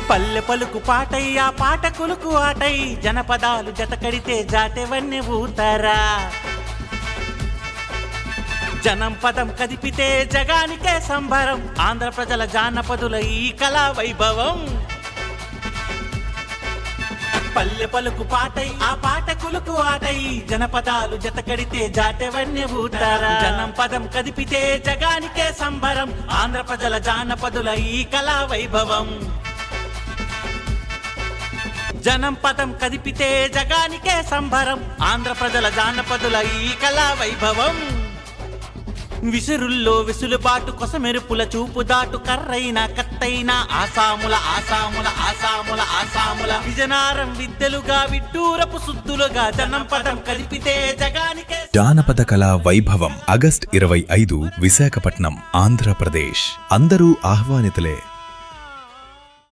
పల్లె పలుకు పాటై ఆ పాట కులుకు ఆటై జనపదాలు జతకడితే జాటెవన్నీ ఊతారా జనం పదం కదిపితే జగానికే సంబరం ఆంధ్ర ప్రజల జానపదుల ఈ కళా వైభవం పల్లె పలుకు పాటై ఆ పాట కులుకు ఆటై జనపదాలు జతకడితే జాటెవన్నీ ఊతారా జనం పదం కదిపితే జగానికే సంబరం ఆంధ్ర ప్రజల జానపదుల ఈ కళా వైభవం జనం పదం కదిపితే జగానికే సంబరం ఆంధ్ర ప్రజల జానపదుల ఈ కళా వైభవం విసురుల్లో విసులుబాటు కొసమెరుపుల చూపు దాటు కర్రైన కత్తైన ఆసాముల ఆసాముల ఆసాముల ఆసాముల విజనారం విద్యలుగా విడ్డూరపు సుద్దులుగా జనం పదం కదిపితే జగానికే జానపద కళా వైభవం ఆగస్ట్ 25 విశాఖపట్నం ఆంధ్రప్రదేశ్ అందరూ ఆహ్వానితులే